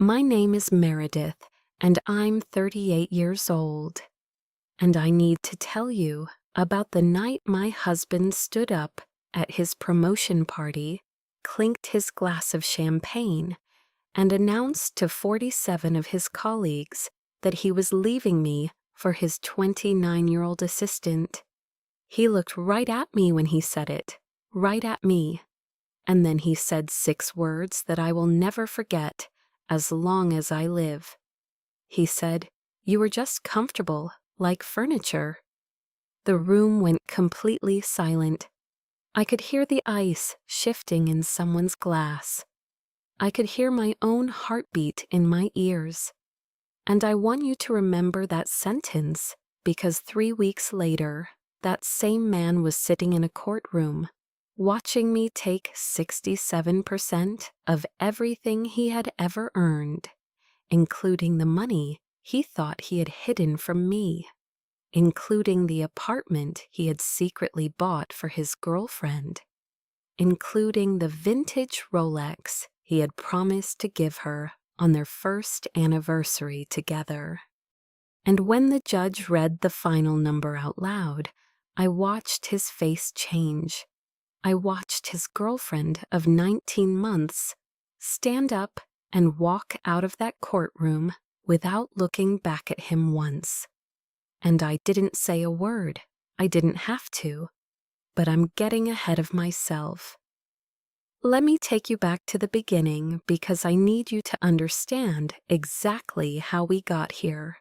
My name is Meredith, and I'm 38 years old. And I need to tell you about the night my husband stood up at his promotion party, clinked his glass of champagne, and announced to 47 of his colleagues that he was leaving me for his 29-year-old assistant. He looked right at me when he said it, right at me. And then he said 6 words that I will never forget as long as I live. He said, "You were just comfortable, like furniture." The room went completely silent. I could hear the ice shifting in someone's glass. I could hear my own heartbeat in my ears. And I want you to remember that sentence because 3 weeks later, that same man was sitting in a courtroom, watching me take 67% of everything he had ever earned, including the money he thought he had hidden from me, including the apartment he had secretly bought for his girlfriend, including the vintage Rolex he had promised to give her on their first anniversary together. And when the judge read the final number out loud, I watched his face change. I watched his girlfriend of 19 months stand up and walk out of that courtroom without looking back at him once. And I didn't say a word. I didn't have to. But I'm getting ahead of myself. Let me take you back to the beginning because I need you to understand exactly how we got here.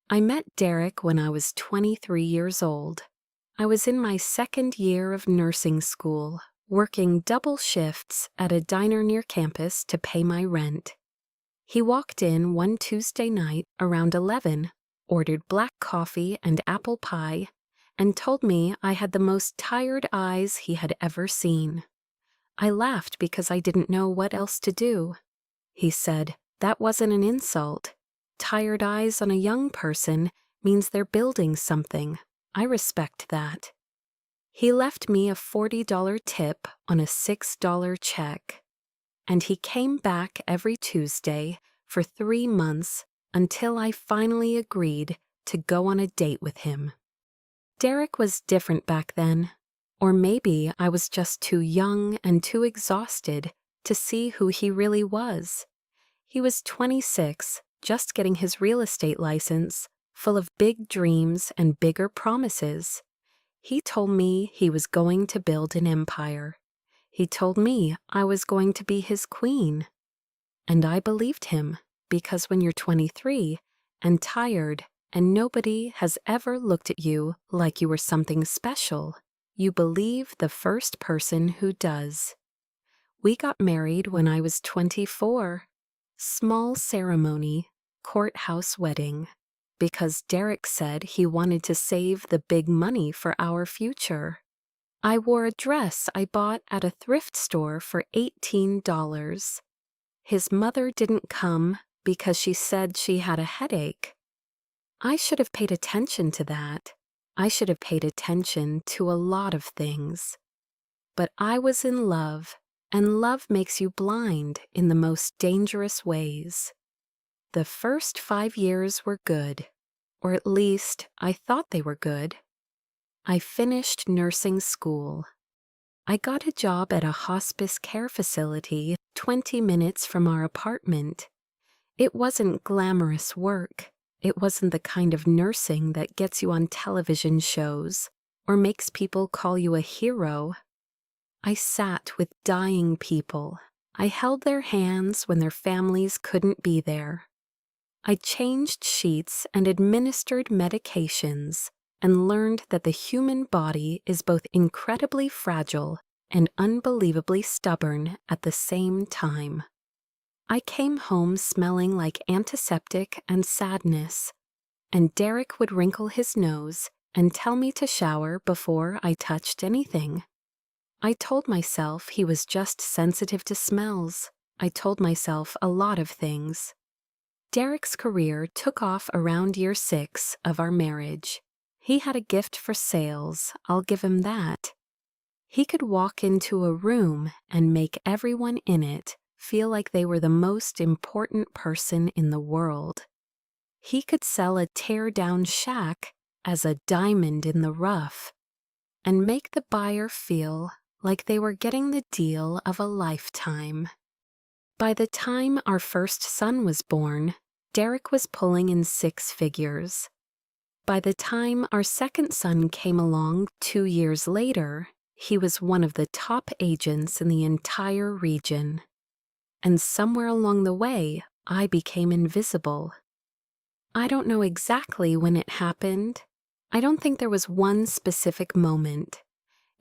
I met Derek when I was 23 years old. I was in my 2nd year of nursing school, working double shifts at a diner near campus to pay my rent. He walked in one Tuesday night around 11, ordered black coffee and apple pie, and told me I had the most tired eyes he had ever seen. I laughed because I didn't know what else to do. He said, "That wasn't an insult. Tired eyes on a young person means they're building something. I respect that." He left me a $40 tip on a $6 check, and he came back every Tuesday for 3 months until I finally agreed to go on a date with him. Derek was different back then, or maybe I was just too young and too exhausted to see who he really was. He was 26, just getting his real estate license, full of big dreams and bigger promises. He told me he was going to build an empire. He told me I was going to be his queen. And I believed him, because when you're 23 and tired and nobody has ever looked at you like you were something special, you believe the first person who does. We got married when I was 24. Small ceremony, courthouse wedding, because Derek said he wanted to save the big money for our future. I wore a dress I bought at a thrift store for $18. His mother didn't come because she said she had a headache. I should have paid attention to that. I should have paid attention to a lot of things. But I was in love, and love makes you blind in the most dangerous ways. The first 5 years were good, or at least I thought they were good. I finished nursing school. I got a job at a hospice care facility 20 minutes from our apartment. It wasn't glamorous work. It wasn't the kind of nursing that gets you on television shows or makes people call you a hero. I sat with dying people. I held their hands when their families couldn't be there. I changed sheets and administered medications and learned that the human body is both incredibly fragile and unbelievably stubborn at the same time. I came home smelling like antiseptic and sadness, and Derek would wrinkle his nose and tell me to shower before I touched anything. I told myself he was just sensitive to smells. I told myself a lot of things. Derek's career took off around year 6 of our marriage. He had a gift for sales, I'll give him that. He could walk into a room and make everyone in it feel like they were the most important person in the world. He could sell a tear-down shack as a diamond in the rough and make the buyer feel like they were getting the deal of a lifetime. By the time our first son was born, Derek was pulling in 6 figures. By the time our second son came along 2 years later, he was one of the top agents in the entire region. And somewhere along the way, I became invisible. I don't know exactly when it happened. I don't think there was one specific moment.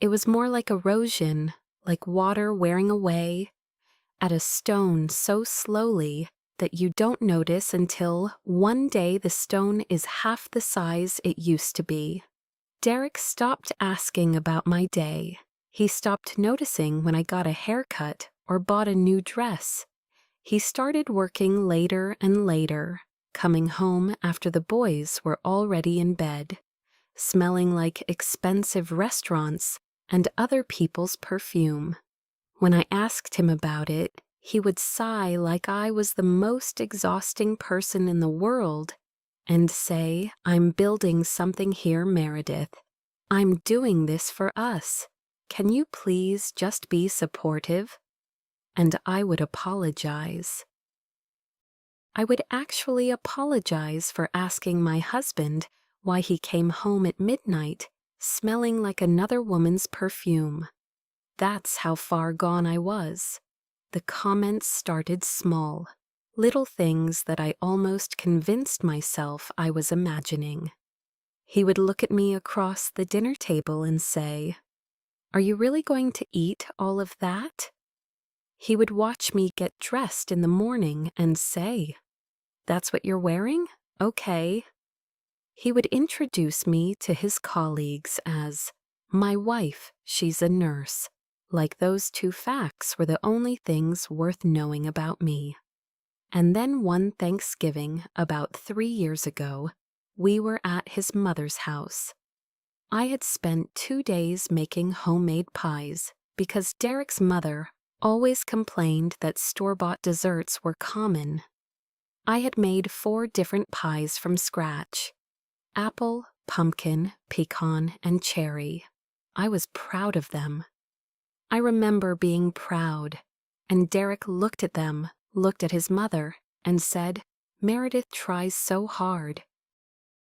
It was more like erosion, like water wearing away at a stone so slowly that you don't notice until one day the stone is half the size it used to be. Derek stopped asking about my day. He stopped noticing when I got a haircut or bought a new dress. He started working later and later, coming home after the boys were already in bed, smelling like expensive restaurants and other people's perfume. When I asked him about it, he would sigh like I was the most exhausting person in the world and say, "I'm building something here, Meredith. I'm doing this for us. Can you please just be supportive?" And I would apologize. I would actually apologize for asking my husband why he came home at midnight smelling like another woman's perfume. That's how far gone I was. The comments started small, little things that I almost convinced myself I was imagining. He would look at me across the dinner table and say, "Are you really going to eat all of that?" He would watch me get dressed in the morning and say, "That's what you're wearing? Okay." He would introduce me to his colleagues as, "My wife, she's a nurse," like those 2 facts were the only things worth knowing about me. And then one Thanksgiving, about 3 years ago, we were at his mother's house. I had spent 2 days making homemade pies because Derek's mother always complained that store-bought desserts were common. I had made 4 different pies from scratch: apple, pumpkin, pecan, and cherry. I was proud of them. I remember being proud, and Derek looked at them, looked at his mother, and said, "Meredith tries so hard."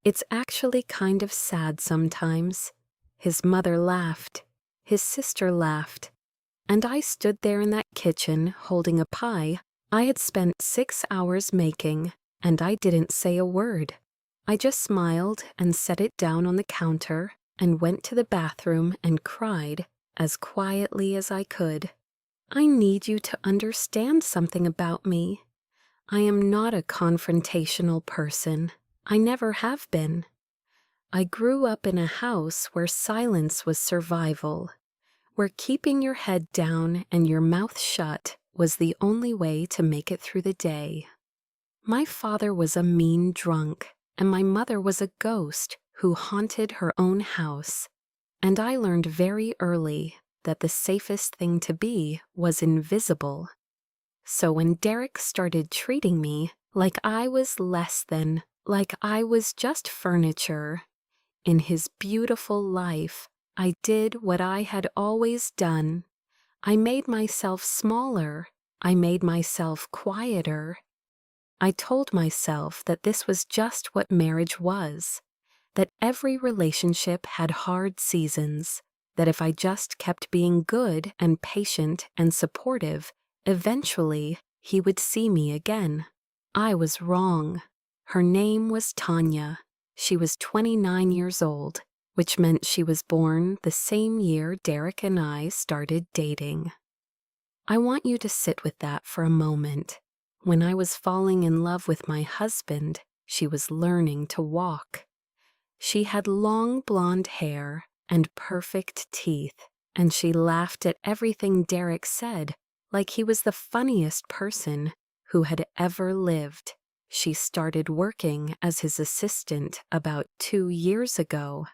It's actually kind of sad sometimes. His mother laughed, his sister laughed, and I stood there in that kitchen holding a pie I had spent 6 hours making, and I didn't say a word. I just smiled and set it down on the counter and went to the bathroom and cried as quietly as I could. I need you to understand something about me. I am not a confrontational person. I never have been. I grew up in a house where silence was survival, where keeping your head down and your mouth shut was the only way to make it through the day. My father was a mean drunk, and my mother was a ghost who haunted her own house, and I learned very early that the safest thing to be was invisible. So when Derek started treating me like I was less than, like I was just furniture, in his beautiful life, I did what I had always done. I made myself smaller. I made myself quieter. I told myself that this was just what marriage was, that every relationship had hard seasons, that if I just kept being good and patient and supportive, eventually he would see me again. I was wrong. Her name was Tanya. She was 29 years old, which meant she was born the same year Derek and I started dating. I want you to sit with that for a moment. When I was falling in love with my husband, she was learning to walk. She had long blonde hair and perfect teeth, and she laughed at everything Derek said like he was the funniest person who had ever lived. She started working as his assistant about 2 years ago,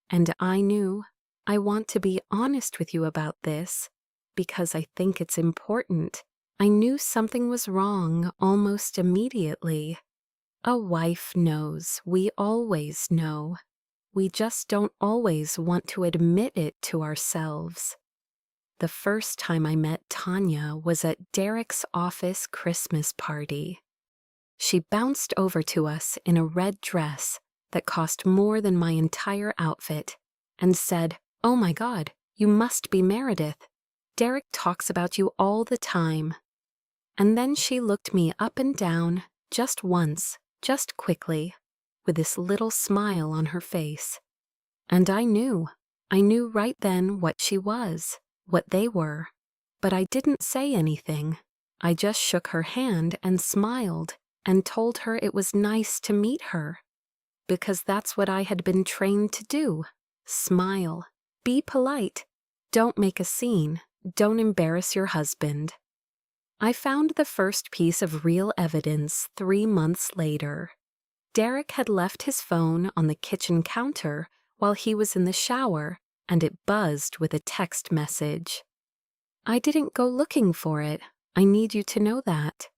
and I knew, I want to be honest with you about this because I think it's important. I knew something was wrong almost immediately. A wife knows, we always know. We just don't always want to admit it to ourselves. The first time I met Tanya was at Derek's office Christmas party. She bounced over to us in a red dress that cost more than my entire outfit and said, "Oh my God, you must be Meredith. Derek talks about you all the time." And then she looked me up and down, just once, just quickly, with this little smile on her face. And I knew right then what she was, what they were. But I didn't say anything. I just shook her hand and smiled and told her it was nice to meet her. Because that's what I had been trained to do. Smile. Be polite. Don't make a scene. Don't embarrass your husband. I found the first piece of real evidence 3 months later. Derek had left his phone on the kitchen counter while he was in the shower, and it buzzed with a text message. I didn't go looking for it. I need you to know that.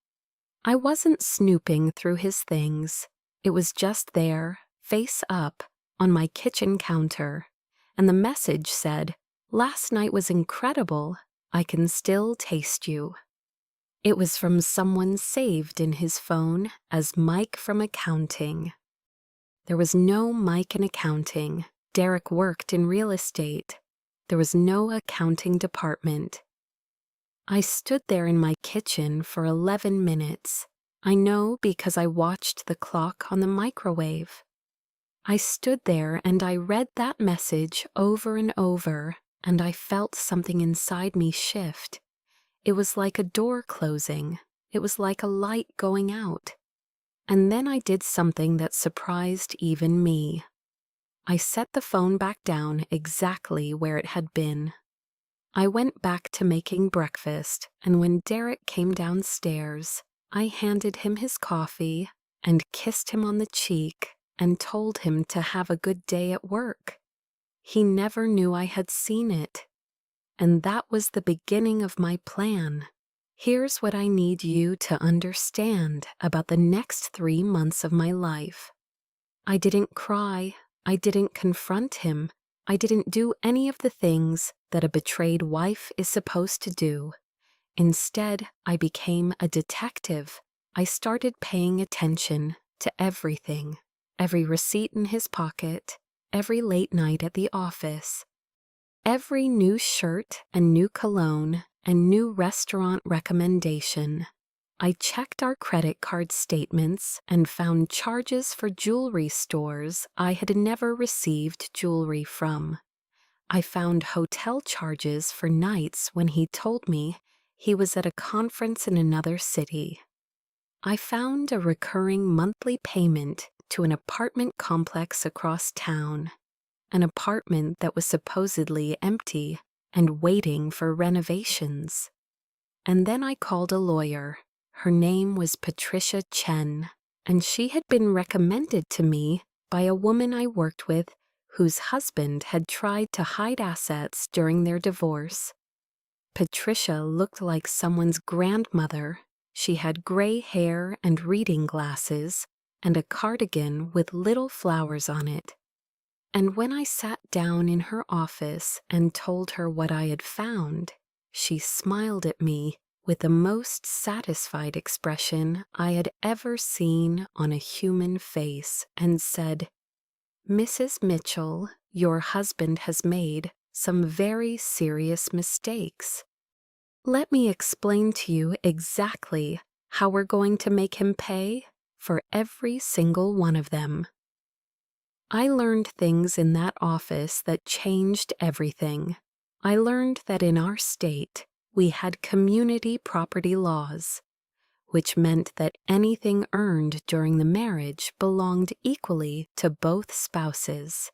I wasn't snooping through his things. It was just there, face up, on my kitchen counter. And the message said, "Last night was incredible. I can still taste you." It was from someone saved in his phone as Mike from accounting. There was no Mike in accounting. Derek worked in real estate. There was no accounting department. I stood there in my kitchen for 11 minutes. I know because I watched the clock on the microwave. I stood there and I read that message over and over, and I felt something inside me shift. It was like a door closing. It was like a light going out. And then I did something that surprised even me. I set the phone back down exactly where it had been. I went back to making breakfast, and when Derek came downstairs, I handed him his coffee and kissed him on the cheek and told him to have a good day at work. He never knew I had seen it. And that was the beginning of my plan. Here's what I need you to understand about the next 3 months of my life. I didn't cry. I didn't confront him. I didn't do any of the things that a betrayed wife is supposed to do. Instead, I became a detective. I started paying attention to everything. Every receipt in his pocket, every late night at the office, every new shirt and new cologne and new restaurant recommendation. I checked our credit card statements and found charges for jewelry stores I had never received jewelry from. I found hotel charges for nights when he told me he was at a conference in another city. I found a recurring monthly payment to an apartment complex across town, an apartment that was supposedly empty and waiting for renovations. And then I called a lawyer. Her name was Patricia Chen, and she had been recommended to me by a woman I worked with whose husband had tried to hide assets during their divorce. Patricia looked like someone's grandmother. She had gray hair and reading glasses and a cardigan with little flowers on it. And when I sat down in her office and told her what I had found, she smiled at me with the most satisfied expression I had ever seen on a human face and said, "Mrs. Mitchell, your husband has made some very serious mistakes. Let me explain to you exactly how we're going to make him pay for every single one of them." I learned things in that office that changed everything. I learned that in our state, we had community property laws, which meant that anything earned during the marriage belonged equally to both spouses,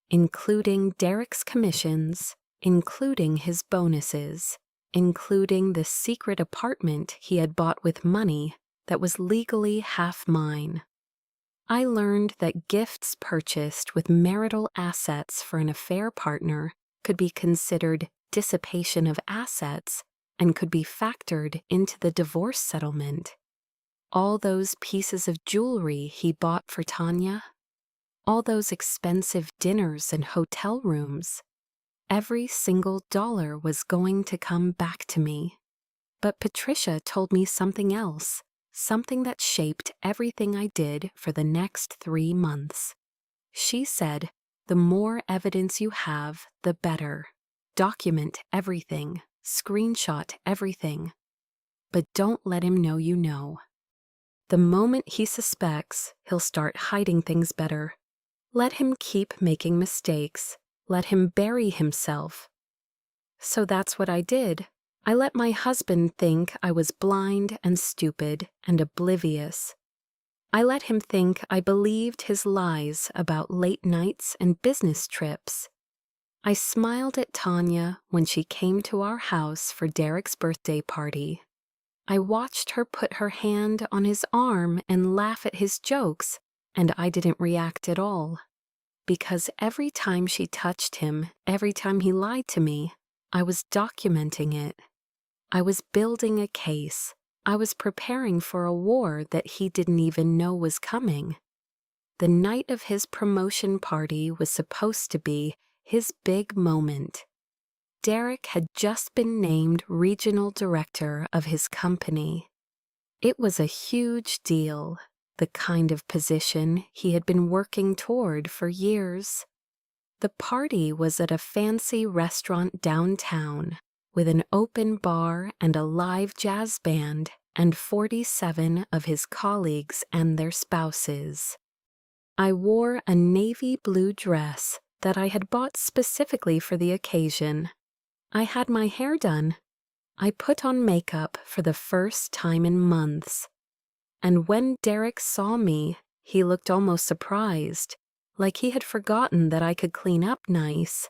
including Derek's commissions, including his bonuses, including the secret apartment he had bought with money that was legally half mine. I learned that gifts purchased with marital assets for an affair partner could be considered dissipation of assets and could be factored into the divorce settlement. All those pieces of jewelry he bought for Tanya, all those expensive dinners and hotel rooms, every single dollar was going to come back to me. But Patricia told me something else, something that shaped everything I did for the next 3 months. She said, the more evidence you have, the better. Document everything, screenshot everything. But don't let him know you know. The moment he suspects, he'll start hiding things better. Let him keep making mistakes. Let him bury himself. So that's what I did. I let my husband think I was blind and stupid and oblivious. I let him think I believed his lies about late nights and business trips. I smiled at Tanya when she came to our house for Derek's birthday party. I watched her put her hand on his arm and laugh at his jokes, and I didn't react at all. Because every time she touched him, every time he lied to me, I was documenting it. I was building a case. I was preparing for a war that he didn't even know was coming. The night of his promotion party was supposed to be his big moment. Derek had just been named regional director of his company. It was a huge deal, the kind of position he had been working toward for years. The party was at a fancy restaurant downtown, with an open bar and a live jazz band and 47 of his colleagues and their spouses. I wore a navy blue dress that I had bought specifically for the occasion. I had my hair done. I put on makeup for the first time in months. And when Derek saw me, he looked almost surprised, like he had forgotten that I could clean up nice.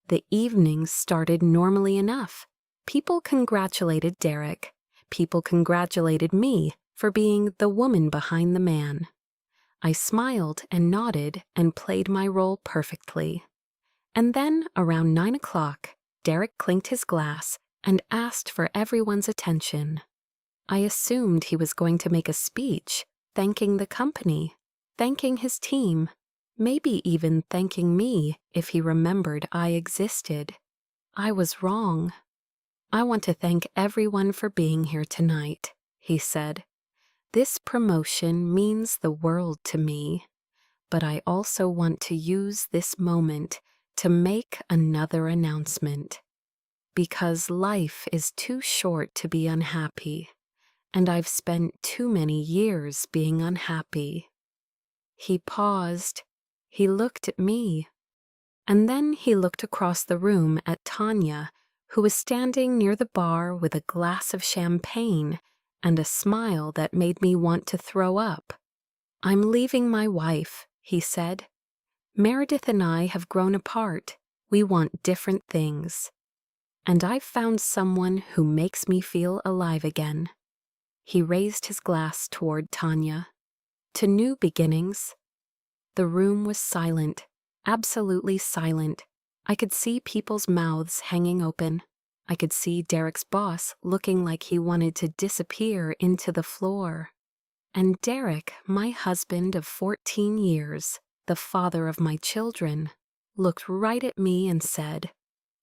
The evenings started normally enough. People congratulated Derek. People congratulated me for being the woman behind the man. I smiled and nodded and played my role perfectly. And then, around 9 o'clock, Derek clinked his glass and asked for everyone's attention. I assumed he was going to make a speech, thanking the company, thanking his team, maybe even thanking me if he remembered I existed. I was wrong. I want to thank everyone for being here tonight, he said. This promotion means the world to me, but I also want to use this moment to make another announcement. Because life is too short to be unhappy, and I've spent too many years being unhappy. He paused. He looked at me. And then he looked across the room at Tanya, who was standing near the bar with a glass of champagne and a smile that made me want to throw up. I'm leaving my wife, he said. Meredith and I have grown apart. We want different things. And I've found someone who makes me feel alive again. He raised his glass toward Tanya. To new beginnings. The room was silent, absolutely silent. I could see people's mouths hanging open. I could see Derek's boss looking like he wanted to disappear into the floor. And Derek, my husband of 14 years, the father of my children, looked right at me and said,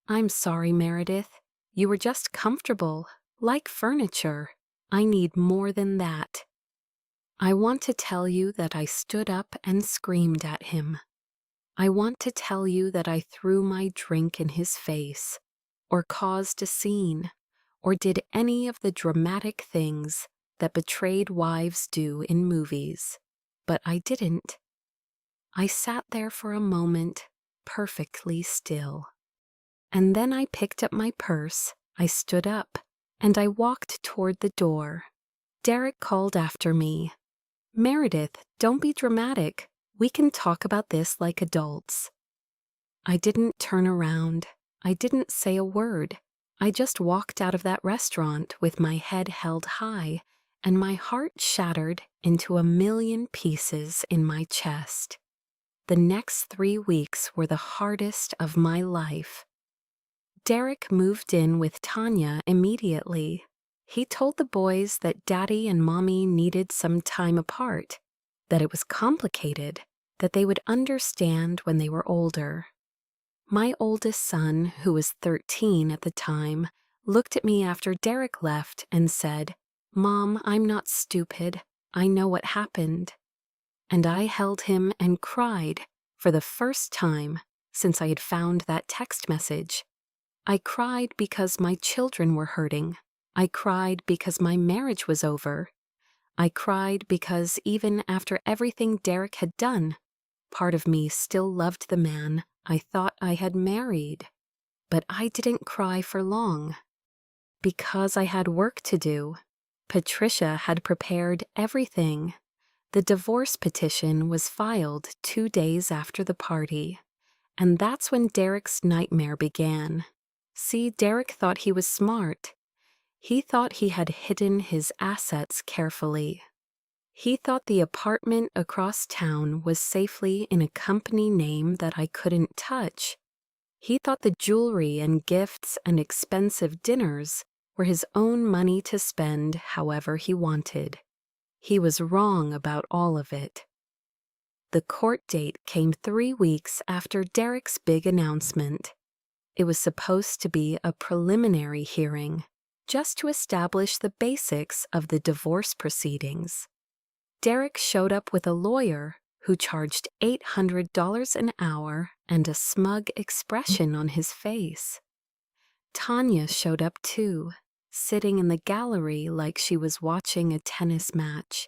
I'm sorry, Meredith. You were just comfortable, like furniture. I need more than that. I want to tell you that I stood up and screamed at him. I want to tell you that I threw my drink in his face, or caused a scene, or did any of the dramatic things that betrayed wives do in movies. But I didn't. I sat there for a moment, perfectly still. And then I picked up my purse, I stood up, and I walked toward the door. Derek called after me, Meredith, don't be dramatic. We can talk about this like adults. I didn't turn around. I didn't say a word. I just walked out of that restaurant with my head held high and my heart shattered into a million pieces in my chest. The next 3 weeks were the hardest of my life. Derek moved in with Tanya immediately. He told the boys that Daddy and Mommy needed some time apart, that it was complicated, that they would understand when they were older. My oldest son, who was 13 at the time, looked at me after Derek left and said, "Mom, I'm not stupid. I know what happened." And I held him and cried for the first time since I had found that text message. I cried because my children were hurting. I cried because my marriage was over. I cried because even after everything Derek had done, part of me still loved the man I thought I had married. But I didn't cry for long. Because I had work to do. Patricia had prepared everything. The divorce petition was filed 2 days after the party. And that's when Derek's nightmare began. See, Derek thought he was smart. He thought he had hidden his assets carefully. He thought the apartment across town was safely in a company name that I couldn't touch. He thought the jewelry and gifts and expensive dinners were his own money to spend however he wanted. He was wrong about all of it. The court date came 3 weeks after Derek's big announcement. It was supposed to be a preliminary hearing, just to establish the basics of the divorce proceedings. Derek showed up with a lawyer who charged $800 an hour and a smug expression on his face. Tanya showed up too, sitting in the gallery like she was watching a tennis match,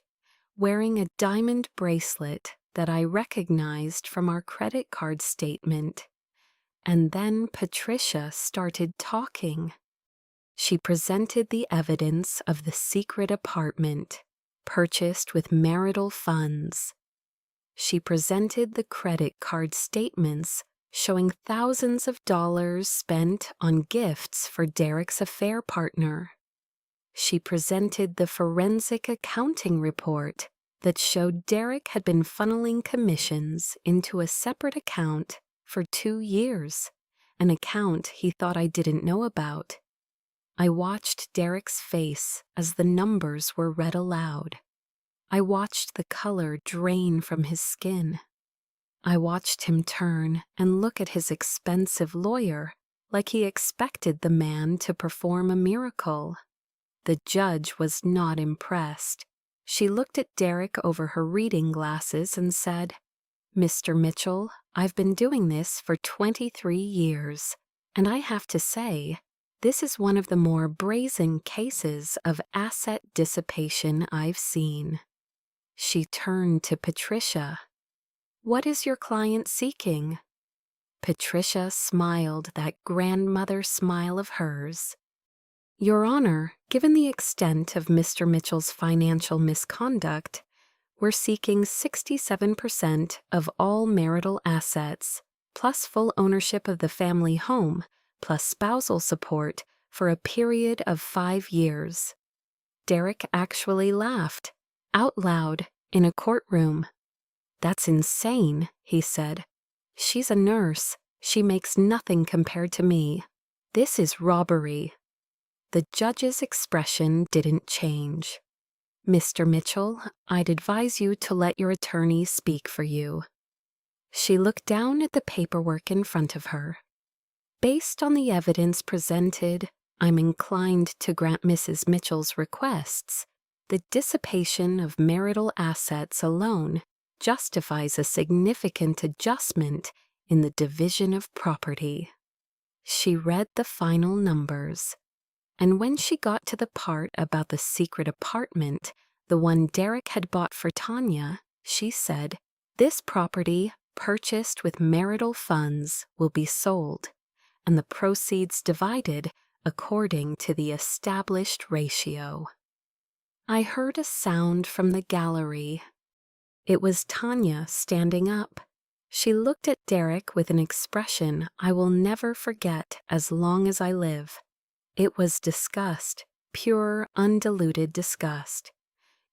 wearing a diamond bracelet that I recognized from our credit card statement. And then Patricia started talking. She presented the evidence of the secret apartment, purchased with marital funds. She presented the credit card statements showing thousands of dollars spent on gifts for Derek's affair partner. She presented the forensic accounting report that showed Derek had been funneling commissions into a separate account for 2 years, an account he thought I didn't know about. I watched Derek's face as the numbers were read aloud. I watched the color drain from his skin. I watched him turn and look at his expensive lawyer like he expected the man to perform a miracle. The judge was not impressed. She looked at Derek over her reading glasses and said, "Mr. Mitchell, I've been doing this for 23 years, and I have to say, this is one of the more brazen cases of asset dissipation I've seen." She turned to Patricia. "What is your client seeking?" Patricia smiled that grandmother smile of hers. "Your Honor, given the extent of Mr. Mitchell's financial misconduct, we're seeking 67% of all marital assets, plus full ownership of the family home, plus spousal support for a period of 5 years. Derek actually laughed, out loud, in a courtroom. "That's insane," he said. "She's a nurse. She makes nothing compared to me. This is robbery." The judge's expression didn't change. "Mr. Mitchell, I'd advise you to let your attorney speak for you." She looked down at the paperwork in front of her. "Based on the evidence presented, I'm inclined to grant Mrs. Mitchell's requests. The dissipation of marital assets alone justifies a significant adjustment in the division of property." She read the final numbers. And when she got to the part about the secret apartment, the one Derek had bought for Tanya, she said, "This property, purchased with marital funds, will be sold, and the proceeds divided according to the established ratio." I heard a sound from the gallery. It was Tanya standing up. She looked at Derek with an expression I will never forget as long as I live. It was disgust, pure, undiluted disgust.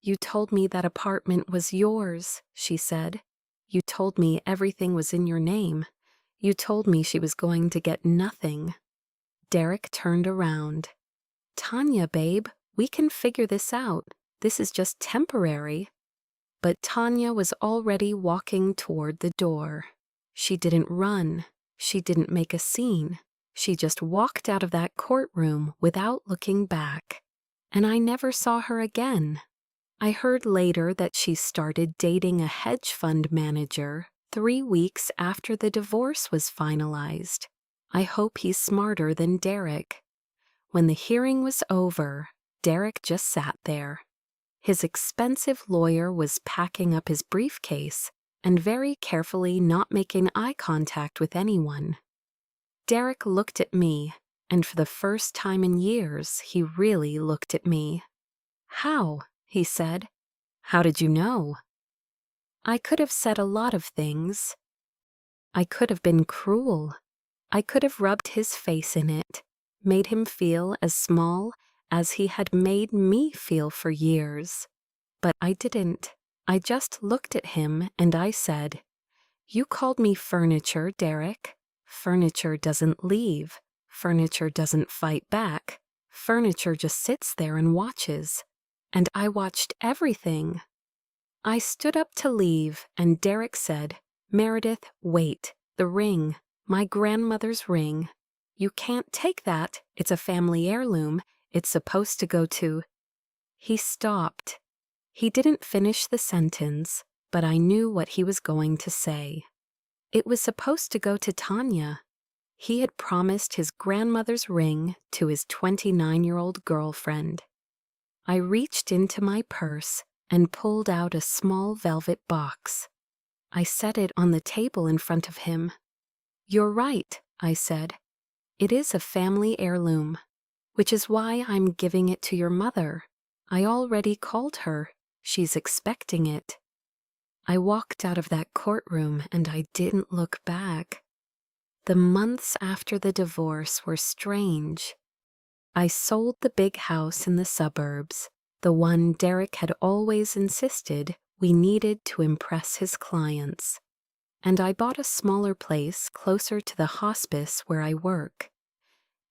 "You told me that apartment was yours," she said. "You told me everything was in your name. You told me she was going to get nothing." Derek turned around. "Tanya, babe, we can figure this out. This is just temporary." But Tanya was already walking toward the door. She didn't run. She didn't make a scene. She just walked out of that courtroom without looking back. And I never saw her again. I heard later that she started dating a hedge fund manager 3 weeks after the divorce was finalized. I hope he's smarter than Derek. When the hearing was over, Derek just sat there. His expensive lawyer was packing up his briefcase and very carefully not making eye contact with anyone. Derek looked at me, and for the first time in years, he really looked at me. "How?" he said. "How did you know?" I could have said a lot of things. I could have been cruel. I could have rubbed his face in it, made him feel as small as he had made me feel for years. But I didn't. I just looked at him and I said, "You called me furniture, Derek. Furniture doesn't leave. Furniture doesn't fight back. Furniture just sits there and watches. And I watched everything." I stood up to leave and Derek said, "Meredith, wait. The ring. My grandmother's ring. You can't take that. It's a family heirloom. It's supposed to go to—" He stopped. He didn't finish the sentence, but I knew what he was going to say. It was supposed to go to Tanya. He had promised his grandmother's ring to his 29-year-old girlfriend. I reached into my purse and pulled out a small velvet box. I set it on the table in front of him. "You're right," I said. "It is a family heirloom, which is why I'm giving it to your mother. I already called her. She's expecting it." I walked out of that courtroom and I didn't look back. The months after the divorce were strange. I sold the big house in the suburbs, the one Derek had always insisted we needed to impress his clients. And I bought a smaller place closer to the hospice where I work.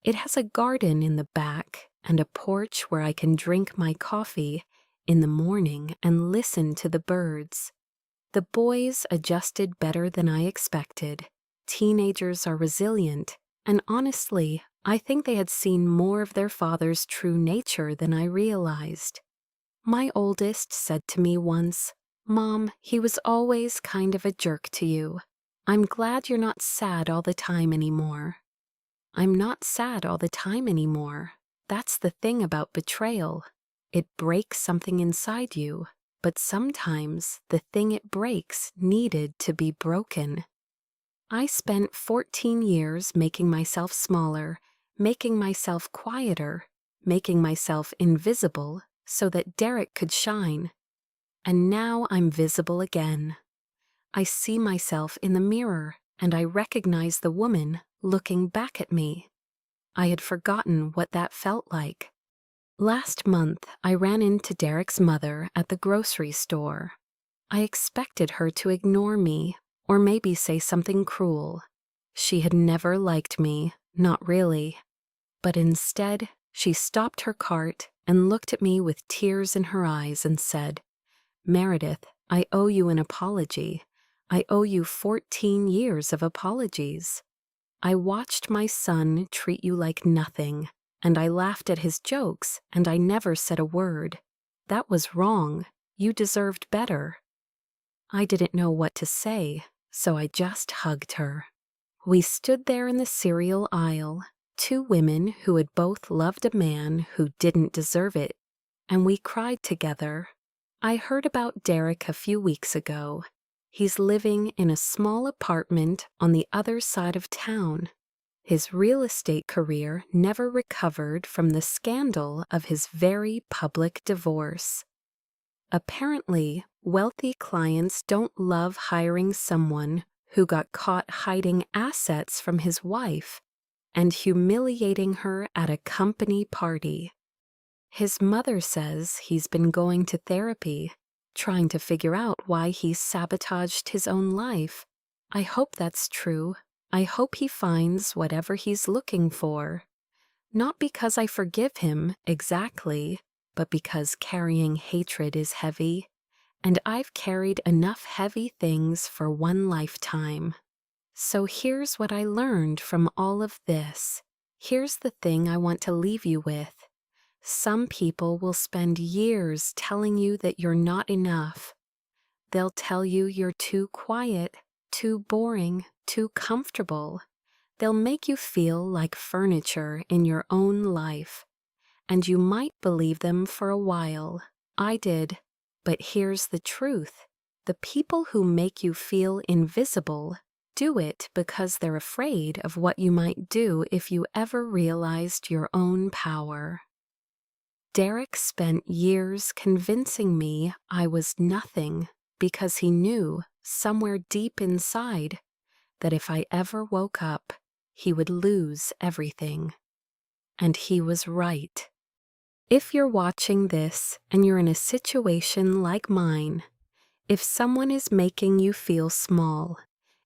It has a garden in the back and a porch where I can drink my coffee in the morning and listen to the birds. The boys adjusted better than I expected. Teenagers are resilient, and honestly, I think they had seen more of their father's true nature than I realized. My oldest said to me once, "Mom, he was always kind of a jerk to you. I'm glad you're not sad all the time anymore." I'm not sad all the time anymore. That's the thing about betrayal. It breaks something inside you, but sometimes the thing it breaks needed to be broken. I spent 14 years making myself smaller, making myself quieter, making myself invisible so that Derek could shine. And now I'm visible again. I see myself in the mirror and I recognize the woman looking back at me. I had forgotten what that felt like. Last month, I ran into Derek's mother at the grocery store. I expected her to ignore me or maybe say something cruel. She had never liked me, not really. But instead, she stopped her cart and looked at me with tears in her eyes and said, "Meredith, I owe you an apology. I owe you 14 years of apologies. I watched my son treat you like nothing, and I laughed at his jokes, and I never said a word. That was wrong. You deserved better." I didn't know what to say, so I just hugged her. We stood there in the cereal aisle, two women who had both loved a man who didn't deserve it, and we cried together. I heard about Derek a few weeks ago. He's living in a small apartment on the other side of town. His real estate career never recovered from the scandal of his very public divorce. Apparently, wealthy clients don't love hiring someone who got caught hiding assets from his wife and humiliating her at a company party. His mother says he's been going to therapy, trying to figure out why he sabotaged his own life. I hope that's true. I hope he finds whatever he's looking for. Not because I forgive him exactly, but because carrying hatred is heavy, and I've carried enough heavy things for one lifetime. So here's what I learned from all of this. Here's the thing I want to leave you with. Some people will spend years telling you that you're not enough. They'll tell you you're too quiet, too boring, too comfortable. They'll make you feel like furniture in your own life. And you might believe them for a while. I did. But here's the truth. The people who make you feel invisible do it because they're afraid of what you might do if you ever realized your own power. Derek spent years convincing me I was nothing because he knew, somewhere deep inside, that if I ever woke up, he would lose everything. And he was right. If you're watching this and you're in a situation like mine, if someone is making you feel small,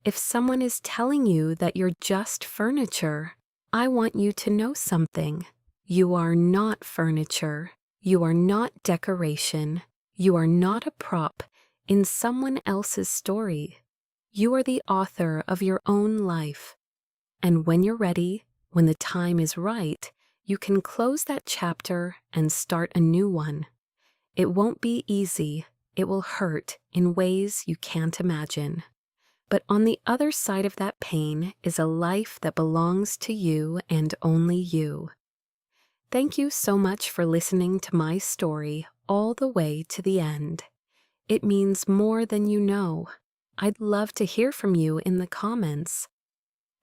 if someone is telling you that you're just furniture, I want you to know something. You are not furniture. You are not decoration. You are not a prop in someone else's story. You are the author of your own life. And when you're ready, when the time is right, you can close that chapter and start a new one. It won't be easy. It will hurt in ways you can't imagine. But on the other side of that pain is a life that belongs to you and only you. Thank you so much for listening to my story all the way to the end. It means more than you know. I'd love to hear from you in the comments.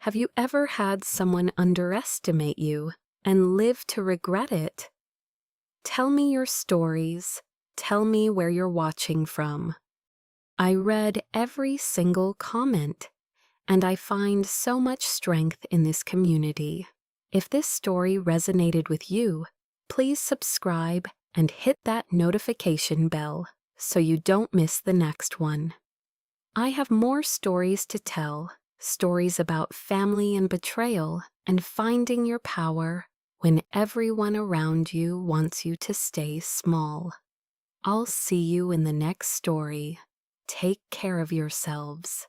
Have you ever had someone underestimate you and live to regret it? Tell me your stories. Tell me where you're watching from. I read every single comment, and I find so much strength in this community. If this story resonated with you, please subscribe and hit that notification bell so you don't miss the next one. I have more stories to tell, stories about family and betrayal and finding your power when everyone around you wants you to stay small. I'll see you in the next story. Take care of yourselves.